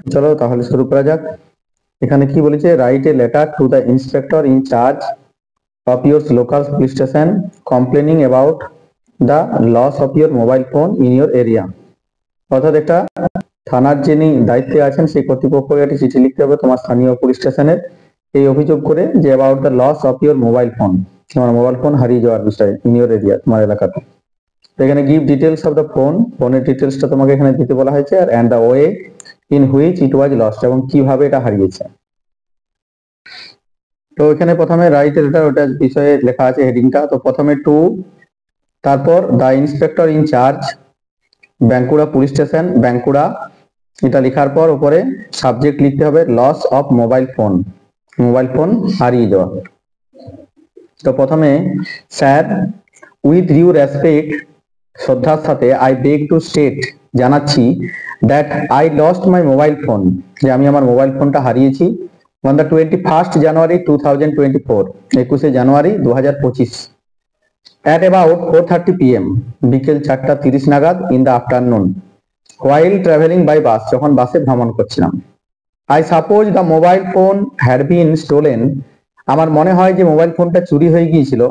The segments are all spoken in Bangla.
চলো তাহলে শুরু করা যাক। এখানে কি বলেছে, write a letter to the inspector in charge of your local police station complaining about the loss of your mobile phone in your area. অর্থাৎ একটা থানার যিনি দায়িত্বে আছেন সেই কর্তৃপক্ষকে একটি চিঠি লিখতে হবে তোমার স্থানীয় পুলিশ স্টেশনের, এই অভিযোগ করে যে about the loss of your mobile phone, তোমার মোবাইল ফোন হারিয়ে যাওয়ার বিষয়ে ইন ইউর এরিয়া, তোমার এলাকাতে। এখানে give details of the phone, ফোনের ডিটেলসটা তোমাকে এখানে দিতে বলা হয়েছে, আর and the way in which it was lost, এবং কিভাবে এটা হারিয়েছে। তো এখানে প্রথমে রাইট লেটার, ওটা বিষয়ে লেখা আছে হেডিংটা। তো প্রথমে টু, তারপর the inspector in charge Bankura police station Bankura, এটা লেখার পর উপরে সাবজেক্ট লিখতে হবে loss of mobile phone, mobile phone হারিয়ে যাওয়া। তো প্রথমে স্যার উইথ ডিউ রেসপেক্ট, শ্রদ্ধার সাথে আই বেগ টু স্টেট, জানাচ্ছি that I lost my mobile phone, যে আমি আমার মোবাইল ফোনটা হারিয়েছি অন দ্য 21st January 2024, 21শে জানুয়ারি 2025, at about 4:30 PM, বিকেল 4:30 নাগাদ, in the afternoon, while traveling by bus, যখন বাসে ভ্রমণ করছিলাম। I suppose the mobile phone had been stolen, আমার মনে হয় যে মোবাইল ফোনটা চুরি হয়ে গিয়েছিল,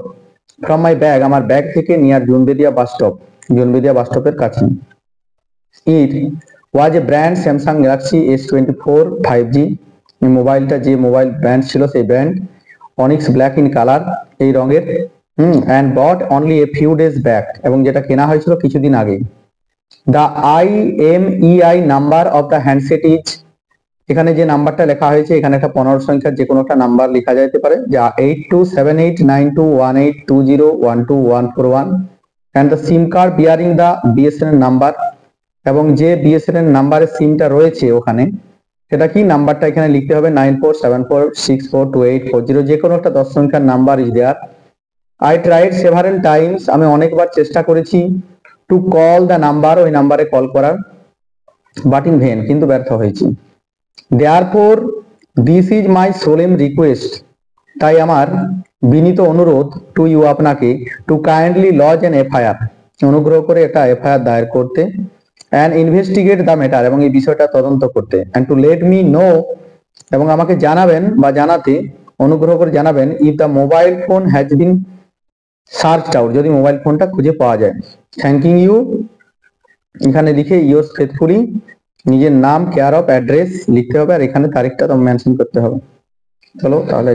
from my bag, আমার ব্যাগ থেকে, near Junbedia bus stop, Junbedia bus স্টপের কাছে। It was a brand Samsung Galaxy S24 5G, এই মোবাইলটা যে মোবাইল ব্র্যান্ড ছিল সেই brand onyx black in colour, এই রঙের, and bought only a few days back, এবং যেটা কেনা হয়েছিল কিছুদিন আগে। The IMEI number of the handset is, এখানে যে নাম্বারটা লেখা হয়েছে এখানে একটা 15 সংখ্যার যে কোনো একটা নাম্বার লেখা যেতে পারে, যা 82789218201241, and the SIM card bearing the BSNL number, এবং যে BSNL নাম্বারের সিমটা রয়েছে ওখানে, সেটা কি নাম্বারটা এখানে লিখতে হবে 9474642840, যে কোনো একটা 10 সংখ্যার number is there. I tried several times, আমি অনেকবার চেষ্টা করেছি, টু কল দ্য নাম্বার, ওই নাম্বারে কল করার, বাট ইন ভেন, কিন্তু ব্যর্থ হয়েছি। Therefore this is my solemn request, তাই আমার বিনীত অনুরোধ, টু ইউ, আপনাকে, to kindly lodge an FIR, অনুগ্রহ করে একটা FIR দায়ের করতে, and investigate the matter, এবং এই বিষয়টা তদন্ত করতে, and to let me know, এবং আমাকে জানাবেন বা জানাতে, অনুগ্রহ করে জানাবেন, if the mobile phone has been searched out, যদি মোবাইল ফোনটা খুঁজে পাওয়া যায়। থ্যাঙ্কিং ইউ, এখানে লিখে yours faithfully, নিজের নাম, কেয়ার অফ, অ্যাড্রেস লিখতে হবে, আর এখানে তারিখটা তো মেনশন করতে হবে। চলো তাহলে